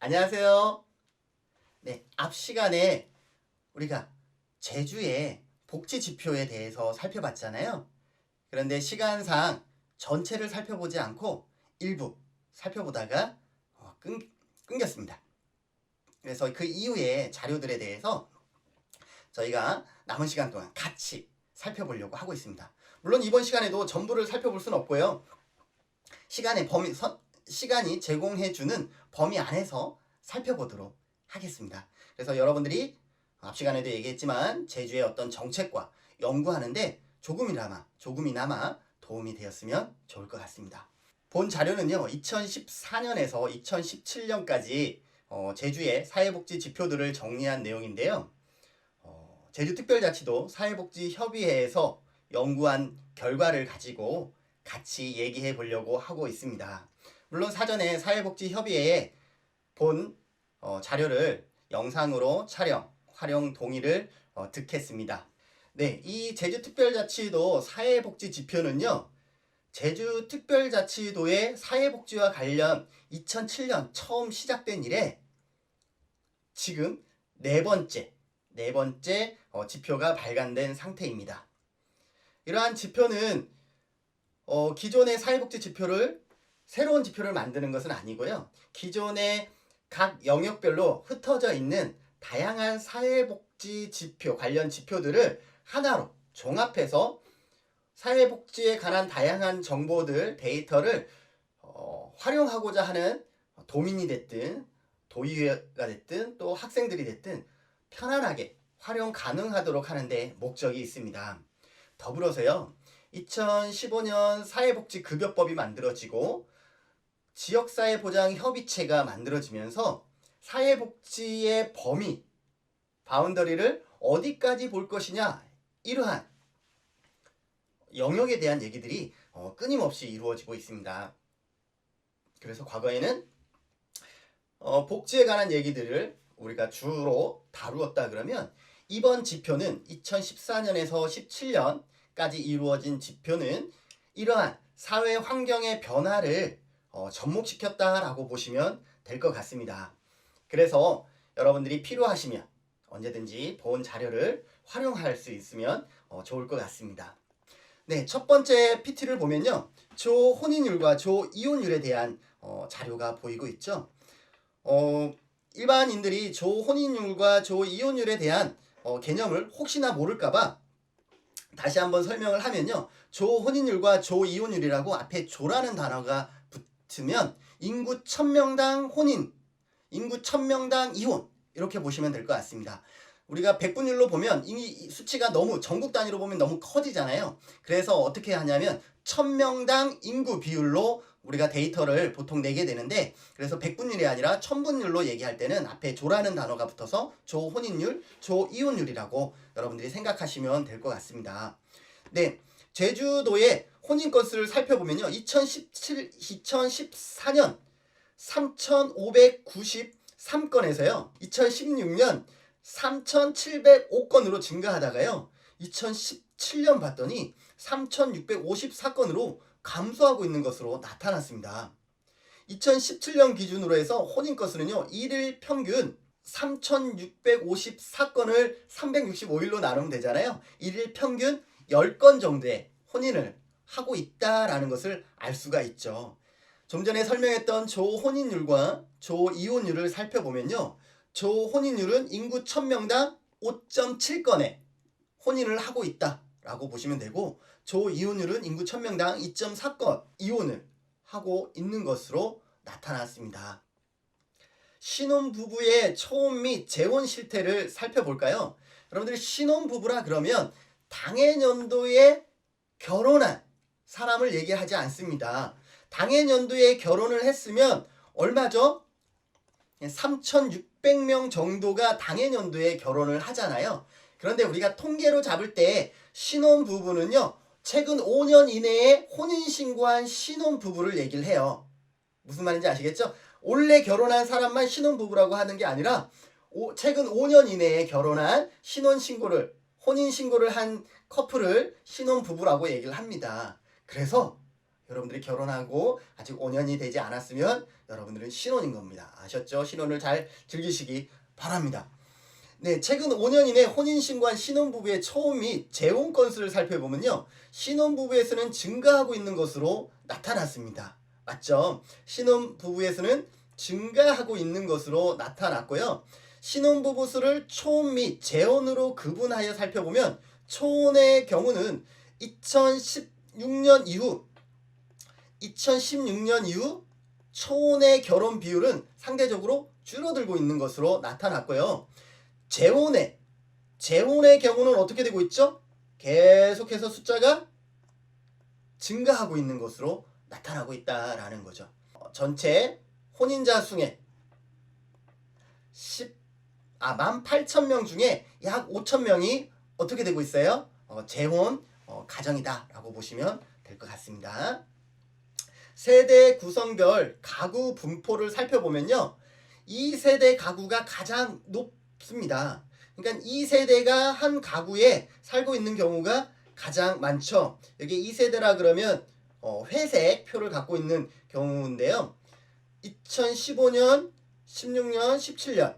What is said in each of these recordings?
안녕하세요. 네, 앞 시간에 우리가 제주의 복지 지표에 대해서 살펴봤잖아요. 그런데 시간상 전체를 살펴보지 않고 일부 살펴보다가 끊겼습니다. 그래서 그 이후의 자료들에 대해서 저희가 남은 시간 동안 같이 살펴보려고 하고 있습니다. 물론 이번 시간에도 전부를 살펴볼 수는 없고요. 시간이 제공해주는 범위 안에서 살펴보도록 하겠습니다. 그래서 여러분들이 앞 시간에도 얘기했지만 제주의 어떤 정책과 연구하는데 조금이나마 도움이 되었으면 좋을 것 같습니다. 본 자료는요, 2014년에서 2017년까지 제주의 사회복지 지표들을 정리한 내용인데요. 제주특별자치도 사회복지협의회에서 연구한 결과를 가지고 같이 얘기해 보려고 하고 있습니다. 물론 사전에 사회복지협의회에 본 자료를 영상으로 활용 동의를 득했습니다. 네, 이 제주특별자치도 사회복지 지표는요, 제주특별자치도의 사회복지와 관련 2007년 처음 시작된 이래 지금 네 번째 지표가 발간된 상태입니다. 이러한 지표는 기존의 사회복지 지표를 새로운 지표를 만드는 것은 아니고요. 기존의 각 영역별로 흩어져 있는 다양한 사회복지 지표, 관련 지표들을 하나로 종합해서 사회복지에 관한 다양한 정보들, 데이터를 활용하고자 하는 도민이 됐든 도의회가 됐든 또 학생들이 됐든 편안하게 활용 가능하도록 하는데 목적이 있습니다. 더불어서요, 2015년 사회복지급여법이 만들어지고 지역사회보장협의체가 만들어지면서 사회복지의 범위, 바운더리를 어디까지 볼 것이냐, 이러한 영역에 대한 얘기들이 끊임없이 이루어지고 있습니다. 그래서 과거에는 복지에 관한 얘기들을 우리가 주로 다루었다 그러면 이번 지표는 2014년에서 17년까지 이루어진 지표는 이러한 사회 환경의 변화를 접목시켰다라고 보시면 될 것 같습니다. 그래서 여러분들이 필요하시면 언제든지 본 자료를 활용할 수 있으면 좋을 것 같습니다. 네, 첫 번째 PT를 보면요, 조혼인율과 조이혼율에 대한 자료가 보이고 있죠. 일반인들이 조혼인율과 조이혼율에 대한 개념을 혹시나 모를까봐 다시 한번 설명을 하면요, 조혼인율과 조이혼율이라고 앞에 조라는 단어가 붙으면 인구 1000명당 혼인, 인구 1000명당 이혼, 이렇게 보시면 될 것 같습니다. 우리가 백분율로 보면 이 수치가 너무 전국 단위로 보면 너무 커지잖아요. 그래서 어떻게 하냐면 1000명당 인구 비율로 우리가 데이터를 보통 내게 되는데, 그래서 백분율이 아니라 천분율로 얘기할 때는 앞에 조라는 단어가 붙어서 조혼인율, 조이혼율이라고 여러분들이 생각하시면 될 것 같습니다. 네, 제주도의 혼인 건수를 살펴보면요, 2014년 3593건에서요 2016년 3705건으로 증가하다가요 2017년 봤더니 3654건으로 감소하고 있는 것으로 나타났습니다. 2017년 기준으로 해서 혼인 건수는요, 1일 평균 3654건을 365일로 나누면 되잖아요. 1일 평균 10건 정도의 혼인을 하고 있다라는 것을 알 수가 있죠. 좀 전에 설명했던 조혼인율과 조이혼율을 살펴보면요, 조혼인율은 인구 1000명당 5.7건의 혼인을 하고 있다라고 보시면 되고, 조이혼율은 인구 1000명당 2.4건 이혼을 하고 있는 것으로 나타났습니다. 신혼부부의 초혼 및 재혼 실태를 살펴볼까요? 여러분들이 신혼부부라 그러면 당해년도에 결혼한 사람을 얘기하지 않습니다. 당해년도에 결혼을 했으면 얼마죠? 3600명 정도가 당해년도에 결혼을 하잖아요. 그런데 우리가 통계로 잡을 때 신혼부부는요, 최근 5년 이내에 혼인신고한 신혼부부를 얘기를 해요. 무슨 말인지 아시겠죠? 올해 결혼한 사람만 신혼부부라고 하는 게 아니라 최근 5년 이내에 결혼한 혼인신고를 한 커플을 신혼부부라고 얘기를 합니다. 그래서 여러분들이 결혼하고 아직 5년이 되지 않았으면 여러분들은 신혼인 겁니다. 아셨죠? 신혼을 잘 즐기시기 바랍니다. 네, 최근 5년 이내 혼인신고한 신혼부부의 처음 및 재혼 건수를 살펴보면요, 신혼부부에서는 증가하고 있는 것으로 나타났습니다. 맞죠? 신혼부부에서는 증가하고 있는 것으로 나타났고요. 신혼부부 수를 초혼 및 재혼으로 구분하여 살펴보면 초혼의 경우는 2016년 이후 초혼의 결혼 비율은 상대적으로 줄어들고 있는 것으로 나타났고요. 재혼의 경우는 어떻게 되고 있죠? 계속해서 숫자가 증가하고 있는 것으로 나타나고 있다라는 거죠. 전체 혼인자 수의 18,000명 중에 약 5,000명이 어떻게 되고 있어요? 재혼 가정이다라고 보시면 될 것 같습니다. 세대 구성별 가구 분포를 살펴보면요, 2세대 가구가 가장 높습니다. 그러니까 2세대가 한 가구에 살고 있는 경우가 가장 많죠. 여기 2세대라 그러면 회색 표를 갖고 있는 경우인데요. 2015년, 16년, 17년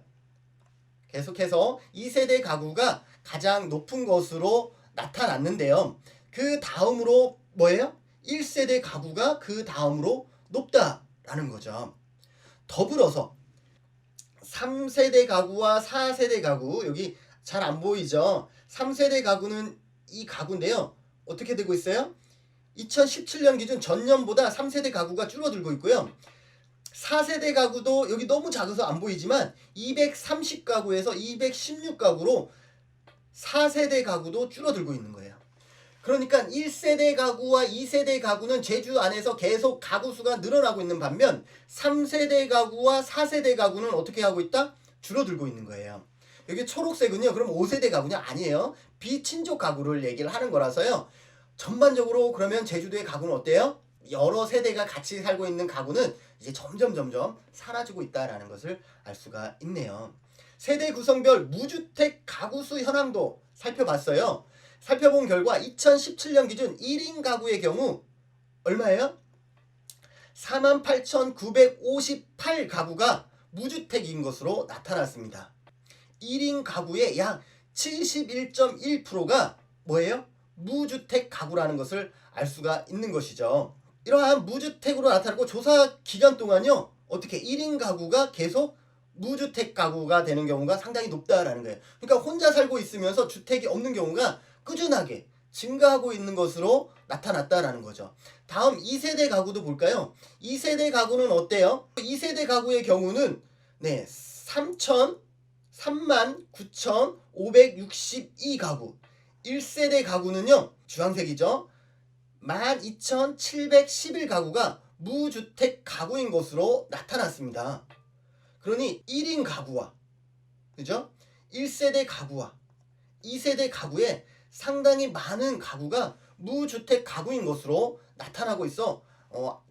계속해서 2세대 가구가 가장 높은 것으로 나타났는데요. 그 다음으로 뭐예요? 1세대 가구가 그 다음으로 높다라는 거죠. 더불어서 3세대 가구와 4세대 가구, 여기 잘 안 보이죠? 3세대 가구는 이 가구인데요. 어떻게 되고 있어요? 2017년 기준 전년보다 3세대 가구가 줄어들고 있고요. 4세대 가구도 여기 너무 작아서 안 보이지만 230가구에서 216가구로 4세대 가구도 줄어들고 있는 거예요. 그러니까 1세대 가구와 2세대 가구는 제주 안에서 계속 가구 수가 늘어나고 있는 반면 3세대 가구와 4세대 가구는 어떻게 하고 있다? 줄어들고 있는 거예요. 여기 초록색은요, 그럼 5세대 가구냐? 아니에요. 비친족 가구를 얘기를 하는 거라서요. 전반적으로 그러면 제주도의 가구는 어때요? 여러 세대가 같이 살고 있는 가구는 이제 점점 사라지고 있다라는 것을 알 수가 있네요. 세대 구성별 무주택 가구 수 현황도 살펴봤어요. 살펴본 결과 2017년 기준 1인 가구의 경우 얼마예요? 48,958가구가 무주택인 것으로 나타났습니다. 1인 가구의 약 71.1%가 뭐예요? 무주택 가구라는 것을 알 수가 있는 것이죠. 이러한 무주택으로 나타나고 조사 기간 동안요, 어떻게 1인 가구가 계속 무주택 가구가 되는 경우가 상당히 높다라는 거예요. 그러니까 혼자 살고 있으면서 주택이 없는 경우가 꾸준하게 증가하고 있는 것으로 나타났다라는 거죠. 다음 2세대 가구도 볼까요? 2세대 가구는 어때요? 2세대 가구의 경우는 39,562가구. 1세대 가구는요, 주황색이죠. 12,711가구가 무주택 가구인 것으로 나타났습니다. 그러니 1인 가구와, 그죠? 1세대 가구와 2세대 가구에 상당히 많은 가구가 무주택 가구인 것으로 나타나고 있어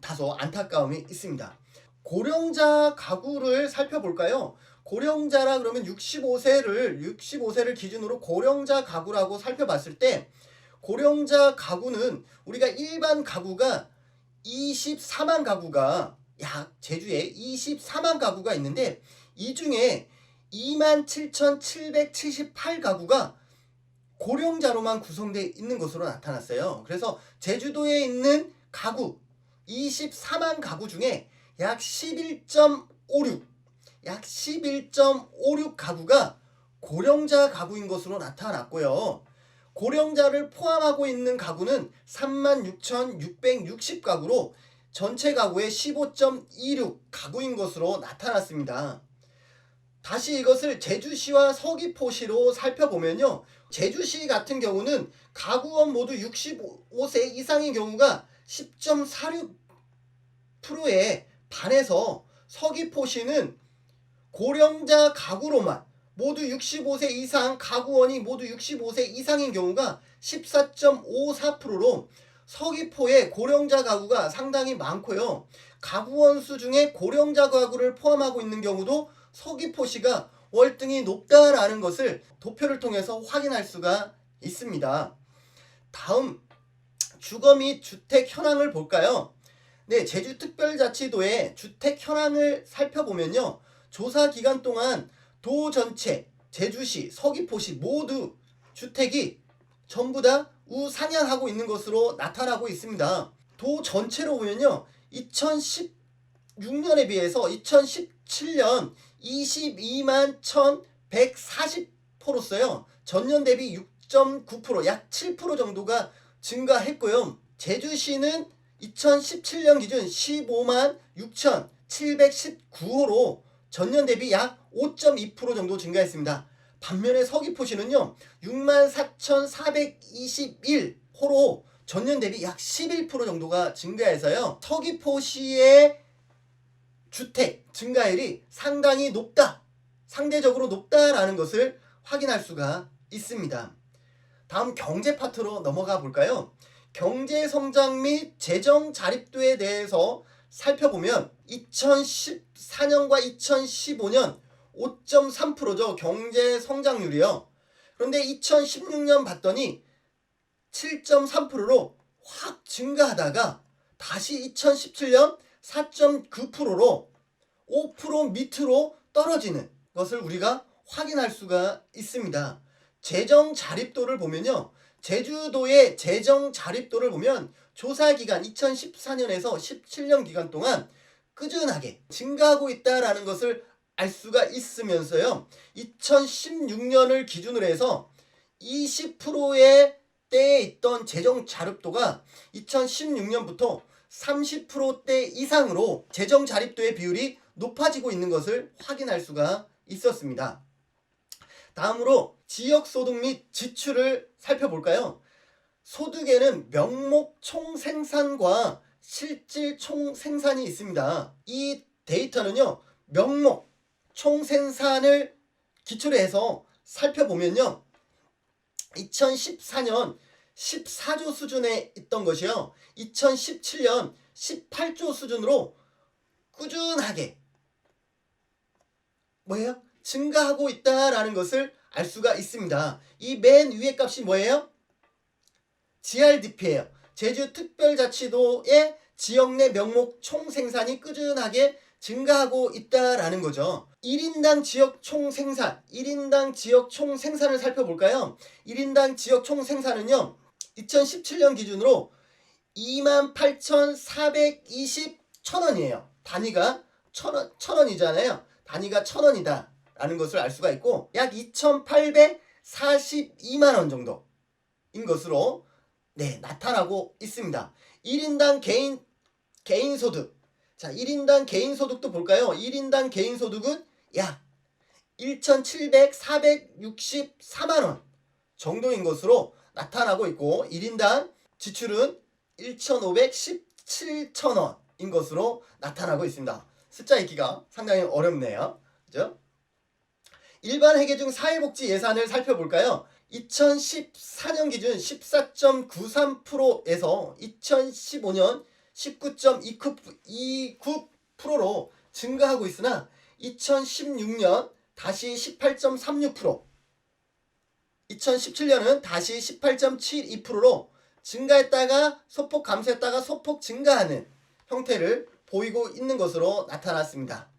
다소 안타까움이 있습니다. 고령자 가구를 살펴볼까요? 고령자라 그러면 65세를 기준으로 고령자 가구라고 살펴봤을 때, 고령자 가구는 우리가 일반 가구가 24만 가구가, 제주에 24만 가구가 있는데 이 중에 27,778가구가 고령자로만 구성되어 있는 것으로 나타났어요. 그래서 제주도에 있는 가구 24만 가구 중에 약 11.56 가구가 고령자 가구인 것으로 나타났고요. 고령자를 포함하고 있는 가구는 36,660가구로 전체 가구의 15.26 가구인 것으로 나타났습니다. 다시 이것을 제주시와 서귀포시로 살펴보면요, 제주시 같은 경우는 가구원 모두 65세 이상인 경우가 10.46%에 반해서 서귀포시는 고령자 가구로만 모두 65세 이상, 가구원이 모두 65세 이상인 경우가 14.54%로 서귀포의 고령자 가구가 상당히 많고요. 가구원 수 중에 고령자 가구를 포함하고 있는 경우도 서귀포시가 월등히 높다라는 것을 도표를 통해서 확인할 수가 있습니다. 다음 주거 및 주택 현황을 볼까요? 네, 제주특별자치도의 주택 현황을 살펴보면요. 조사 기간 동안 도 전체, 제주시, 서귀포시 모두 주택이 전부 다 우상향하고 있는 것으로 나타나고 있습니다. 도 전체로 보면요. 2016년에 비해서 2017년 22만 1,140호로서요. 전년 대비 6.9%, 약 7% 정도가 증가했고요. 제주시는 2017년 기준 15만 6,719호로 전년 대비 약 5.2% 정도 증가했습니다. 반면에 서귀포시는요. 6만 4,421호로 전년 대비 약 11% 정도가 증가해서요. 서귀포시의 주택 증가율이 상당히 높다, 상대적으로 높다라는 것을 확인할 수가 있습니다. 다음 경제 파트로 넘어가 볼까요? 경제 성장 및 재정 자립도에 대해서 살펴보면 2014년과 2015년 5.3%죠. 경제 성장률이요. 그런데 2016년 봤더니 7.3%로 확 증가하다가 다시 2017년 4.9%로 5% 밑으로 떨어지는 것을 우리가 확인할 수가 있습니다. 재정 자립도를 보면요. 제주도의 재정 자립도를 보면 조사 기간 2014년에서 17년 기간 동안 꾸준하게 증가하고 있다라는 것을 알 수가 있으면서요. 2016년을 기준으로 해서 20%의 때에 있던 재정 자립도가 2016년부터 30%대 이상으로 재정 자립도의 비율이 높아지고 있는 것을 확인할 수가 있었습니다. 다음으로 지역소득 및 지출을 살펴볼까요? 소득에는 명목 총생산과 실질 총생산이 있습니다. 이 데이터는요. 명목 총생산을 기초로 해서 살펴보면요. 2014년 14조 수준에 있던 것이요. 2017년 18조 수준으로 꾸준하게 뭐예요? 증가하고 있다라는 것을 알 수가 있습니다. 이 맨 위의 값이 뭐예요? GRDP예요. 제주특별자치도의 지역 내 명목 총생산이 꾸준하게 증가하고 있다라는 거죠. 1인당 지역 총생산, 1인당 지역 총생산을 살펴볼까요? 1인당 지역 총생산은요. 2017년 기준으로 28,420 천원이에요. 단위가 천원이잖아요. 단위가 천원이다 라는 것을 알 수가 있고 약 2,842만원 정도인 것으로 나타나고 있습니다. 1인당 개인 소득. 자, 1인당 개인 소득도 볼까요? 1인당 개인 소득은 약 1,464만 정도인 것으로 나타나고 있고 1인당 지출은 1,517천원인 것으로 나타나고 있습니다. 숫자 읽기가 상당히 어렵네요. 그죠? 일반 회계 중 사회복지 예산을 살펴볼까요? 2014년 기준 14.93%에서 2015년 19.29%로 증가하고 있으나 2016년 다시 18.36%, 2017년은 다시 18.72%로 증가했다가 소폭 감소했다가 소폭 증가하는 형태를 보이고 있는 것으로 나타났습니다.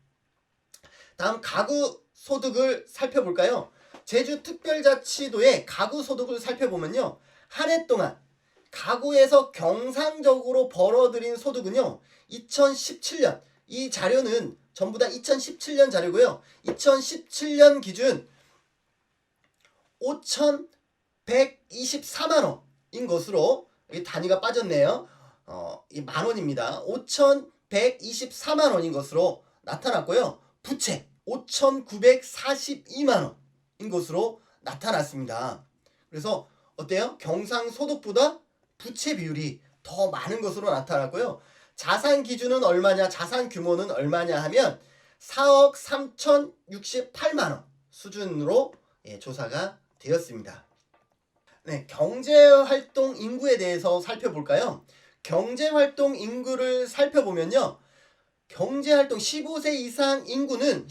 다음 가구 소득을 살펴볼까요? 제주특별자치도의 가구 소득을 살펴보면요. 한 해 동안 가구에서 경상적으로 벌어들인 소득은요. 2017년, 이 자료는 전부 다 2017년 자료고요. 2017년 기준 5,124만원인 것으로 단위가 빠졌네요. 이 만원입니다. 5,124만원인 것으로 나타났고요. 부채 5,942만원인 것으로 나타났습니다. 그래서 어때요? 경상소득보다 부채 비율이 더 많은 것으로 나타났고요. 자산 기준은 얼마냐? 자산 규모는 얼마냐 하면 4억 3,068만원 수준으로 조사가 되었습니다. 경제활동 인구에 대해서 살펴볼까요? 경제활동 인구를 살펴보면요. 경제활동 15세 이상 인구는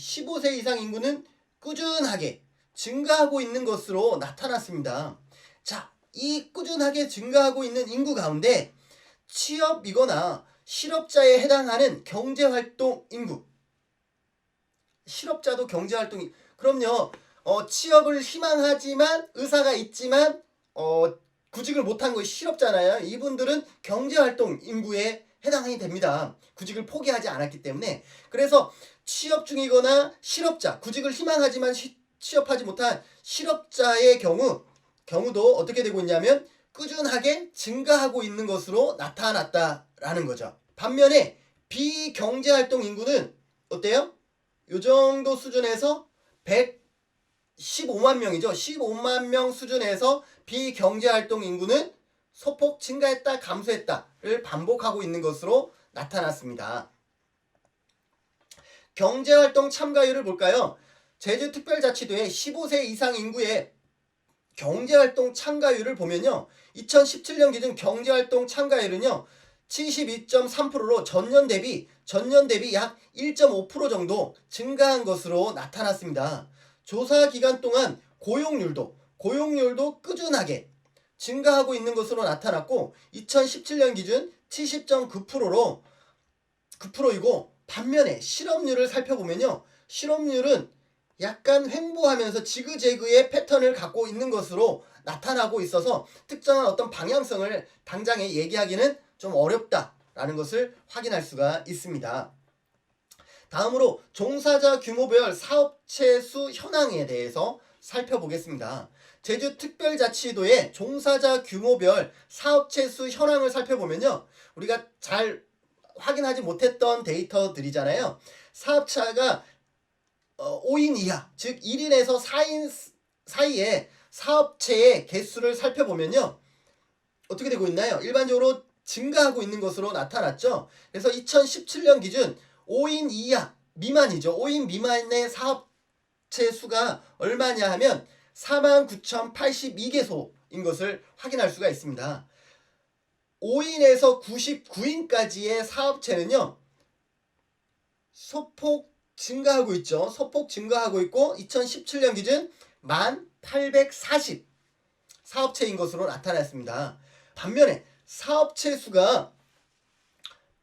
꾸준하게 증가하고 있는 것으로 나타났습니다. 자, 이 꾸준하게 증가하고 있는 인구 가운데 취업이거나 실업자에 해당하는 경제활동 인구, 실업자도 경제활동이, 그럼요. 취업을 희망하지만 의사가 있지만 구직을 못한 것이 실업잖아요. 이분들은 경제활동 인구에 해당이 됩니다. 구직을 포기하지 않았기 때문에. 그래서 취업 중이거나 실업자, 구직을 희망하지만 취업하지 못한 실업자의 경우도 어떻게 되고 있냐면 꾸준하게 증가하고 있는 것으로 나타났다라는 거죠. 반면에 비경제활동 인구는 어때요? 요 정도 수준에서 115만 명이죠. 15만 명 수준에서 비경제활동 인구는 소폭 증가했다 감소했다를 반복하고 있는 것으로 나타났습니다. 경제활동 참가율을 볼까요? 제주특별자치도의 15세 이상 인구의 경제활동 참가율을 보면요. 2017년 기준 경제활동 참가율은요. 72.3%로 전년 대비 약 1.5% 정도 증가한 것으로 나타났습니다. 조사 기간 동안 고용률도 꾸준하게 증가하고 있는 것으로 나타났고 2017년 기준 70.9%이고 반면에 실업률을 살펴보면요. 실업률은 약간 횡보하면서 지그재그의 패턴을 갖고 있는 것으로 나타나고 있어서 특정한 어떤 방향성을 당장에 얘기하기는 좀 어렵다라는 것을 확인할 수가 있습니다. 다음으로 종사자 규모별 사업체 수 현황에 대해서 살펴보겠습니다. 제주특별자치도의 종사자 규모별 사업체 수 현황을 살펴보면요. 우리가 잘 확인하지 못했던 데이터들이잖아요. 사업자가 5인 이하, 즉 1인에서 4인 사이에 사업체의 개수를 살펴보면요. 어떻게 되고 있나요? 일반적으로 증가하고 있는 것으로 나타났죠. 그래서 2017년 기준 5인 이하 미만이죠. 5인 미만의 사업체 수가 얼마냐 하면 49,082개소인 것을 확인할 수가 있습니다. 5인에서 99인까지의 사업체는요. 소폭 증가하고 있죠. 소폭 증가하고 있고 2017년 기준 1,840 사업체인 것으로 나타났습니다. 반면에 사업체 수가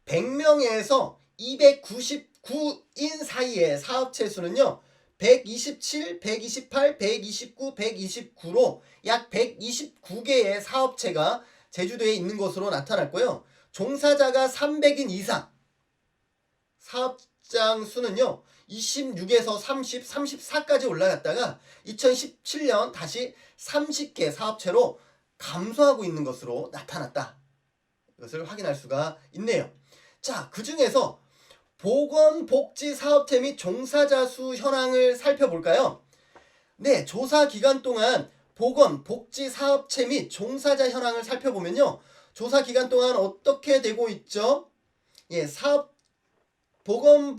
100명에서 299인 사이의 사업체 수는요. 127, 128, 129, 129로 약 129개의 사업체가 제주도에 있는 것으로 나타났고요. 종사자가 300인 이상 사업장 수는요. 26에서 30, 34까지 올라갔다가 2017년 다시 30개 사업체로 감소하고 있는 것으로 나타났다. 이것을 확인할 수가 있네요. 자, 그 중에서 보건복지사업체 및 종사자 수 현황을 살펴볼까요? 네, 조사 기간 동안 보건복지사업체 및 종사자 현황을 살펴보면요. 조사 기간 동안 어떻게 되고 있죠? 예, 보건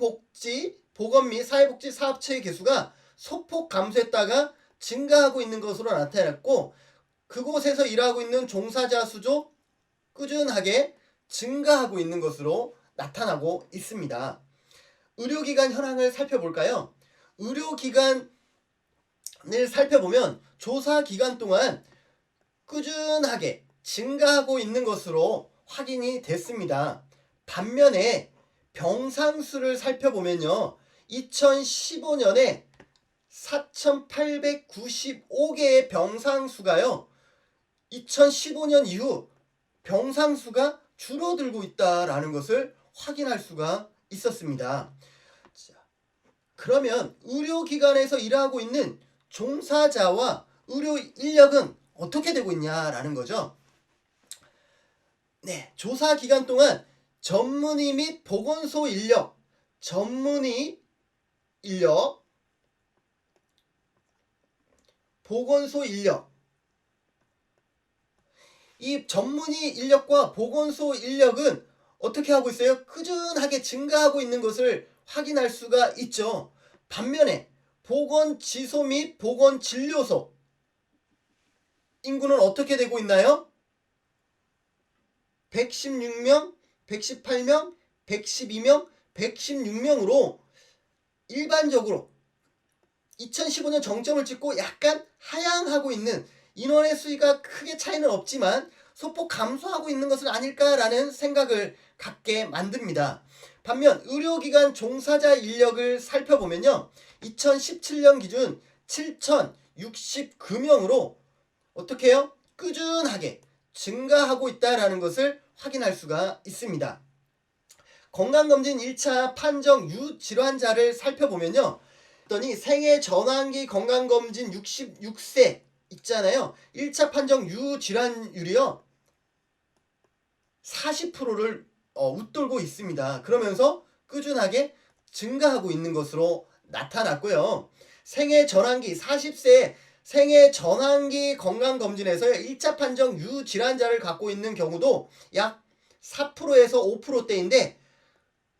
및 사회복지 사업체의 개수가 소폭 감소했다가 증가하고 있는 것으로 나타났고 그곳에서 일하고 있는 종사자 수도 꾸준하게 증가하고 있는 것으로 나타나고 있습니다. 의료기관 현황을 살펴볼까요? 의료기관을 살펴보면 조사 기간 동안 꾸준하게 증가하고 있는 것으로 확인이 됐습니다. 반면에 병상수를 살펴보면요. 2015년에 4,895개의 병상수가요. 2015년 이후 병상수가 줄어들고 있다라는 것을 확인할 수가 있었습니다. 자, 그러면 의료기관에서 일하고 있는 종사자와 의료 인력은 어떻게 되고 있냐라는 거죠. 네, 조사 기간 동안 전문의 및 보건소 인력, 보건소 인력, 이 전문의 인력과 보건소 인력은 어떻게 하고 있어요? 꾸준하게 증가하고 있는 것을 확인할 수가 있죠. 반면에 보건지소 및 보건진료소 인구는 어떻게 되고 있나요? 116명, 118명, 112명, 116명으로 일반적으로 2015년 정점을 찍고 약간 하향하고 있는 인원의 수위가 크게 차이는 없지만 소폭 감소하고 있는 것은 아닐까라는 생각을 갖게 만듭니다. 반면 의료기관 종사자 인력을 살펴보면요. 2017년 기준 7,069명으로 어떻게 해요? 꾸준하게 증가하고 있다는 것을 확인할 수가 있습니다. 건강검진 1차 판정 유질환자를 살펴보면요. 그랬더니 생애 전환기 건강검진 66세 있잖아요. 1차 판정 유질환율이요. 40%를 웃돌고 있습니다. 그러면서 꾸준하게 증가하고 있는 것으로 나타났고요. 생애 전환기 40세 생애 전환기 건강검진에서 1차 판정 유질환자를 갖고 있는 경우도 약 4%에서 5%대인데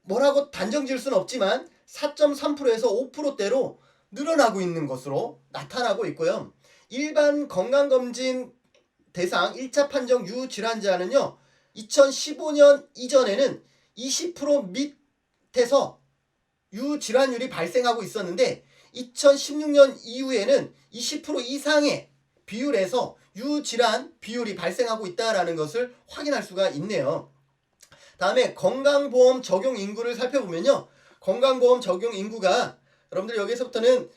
뭐라고 단정 지을 수는 없지만 4.3%에서 5%대로 늘어나고 있는 것으로 나타나고 있고요. 일반 건강검진 대상 1차 판정 유질환자는요. 2015년 이전에는 20% 밑에서 유질환율이 발생하고 있었는데 2016년 이후에는 20% 이상의 비율에서 유질환 비율이 발생하고 있다는 것을 확인할 수가 있네요. 다음에 건강보험 적용 인구를 살펴보면요. 건강보험 적용 인구가 여러분들 여기서부터는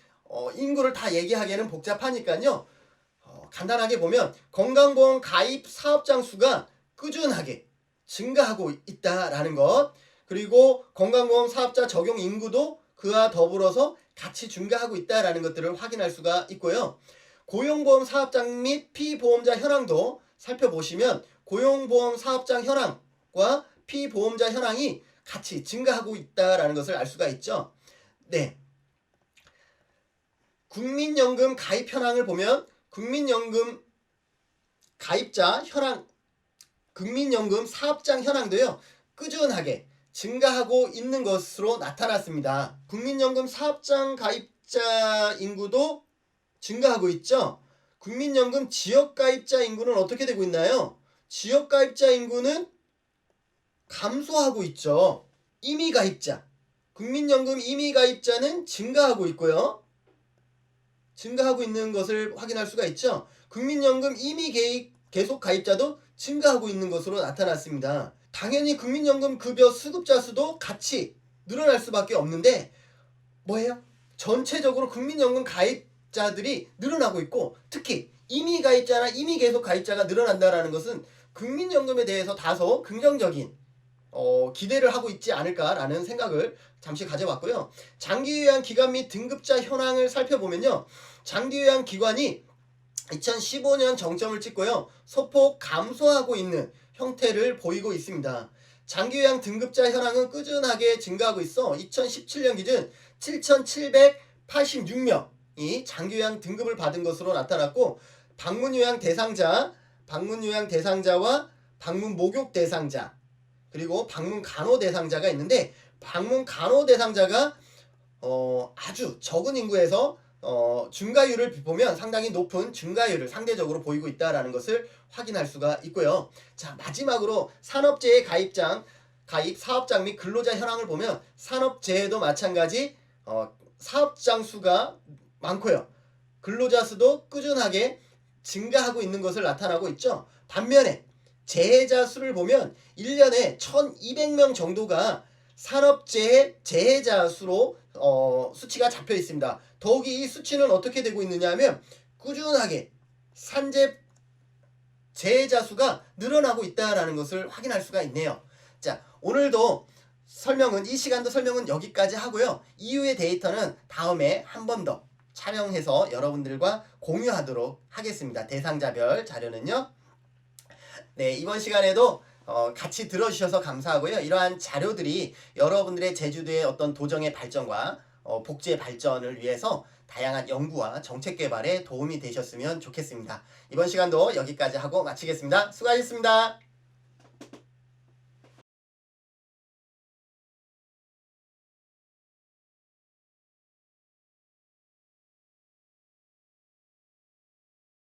인구를 다 얘기하기에는 복잡하니까요. 간단하게 보면 건강보험 가입 사업장 수가 꾸준하게 증가하고 있다라는 것, 그리고 건강보험 사업자 적용 인구도 그와 더불어서 같이 증가하고 있다라는 것들을 확인할 수가 있고요. 고용보험 사업장 및 피보험자 현황도 살펴보시면 고용보험 사업장 현황과 피보험자 현황이 같이 증가하고 있다라는 것을 알 수가 있죠. 네. 국민연금 가입 현황을 보면 국민연금 가입자 현황, 국민연금 사업장 현황도요. 꾸준하게 증가하고 있는 것으로 나타났습니다. 국민연금 사업장 가입자 인구도 증가하고 있죠. 국민연금 지역가입자 인구는 어떻게 되고 있나요? 지역가입자 인구는 감소하고 있죠. 임의가입자, 국민연금 임의가입자는 증가하고 있고요. 증가하고 있는 것을 확인할 수가 있죠. 국민연금 임의 계속 가입자도 증가하고 있는 것으로 나타났습니다. 당연히 국민연금 급여 수급자 수도 같이 늘어날 수밖에 없는데 뭐예요? 전체적으로 국민연금 가입자들이 늘어나고 있고 특히 임의가입자나 임의계속 가입자가 늘어난다는 것은 국민연금에 대해서 다소 긍정적인 기대를 하고 있지 않을까라는 생각을 잠시 가져봤고요. 장기요양 기관 및 등급자 현황을 살펴보면요. 장기요양 기관이 2015년 정점을 찍고요. 소폭 감소하고 있는 형태를 보이고 있습니다. 장기요양 등급자 현황은 꾸준하게 증가하고 있어 2017년 기준 7,786명이 장기요양 등급을 받은 것으로 나타났고 방문요양 대상자와 방문 목욕 대상자 그리고 방문 간호 대상자가 있는데 방문 간호 대상자가 아주 적은 인구에서 증가율을 보면 상당히 높은 증가율을 상대적으로 보이고 있다는 것을 확인할 수가 있고요. 자, 마지막으로 산업재해 가입 사업장 및 근로자 현황을 보면 산업재해도 마찬가지 사업장 수가 많고요. 근로자 수도 꾸준하게 증가하고 있는 것을 나타나고 있죠. 반면에 재해자 수를 보면 1년에 1,200명 정도가 산업재해 재해자 수로 수치가 잡혀 있습니다. 더욱이 이 수치는 어떻게 되고 있느냐 하면 꾸준하게 산재 재해자 수가 늘어나고 있다는 것을 확인할 수가 있네요. 자, 오늘도 이 시간도 설명은 여기까지 하고요. 이후의 데이터는 다음에 한 번 더 촬영해서 여러분들과 공유하도록 하겠습니다. 대상자별 자료는요. 네, 이번 시간에도 같이 들어주셔서 감사하고요. 이러한 자료들이 여러분들의 제주도의 어떤 도정의 발전과 복지의 발전을 위해서 다양한 연구와 정책 개발에 도움이 되셨으면 좋겠습니다. 이번 시간도 여기까지 하고 마치겠습니다. 수고하셨습니다.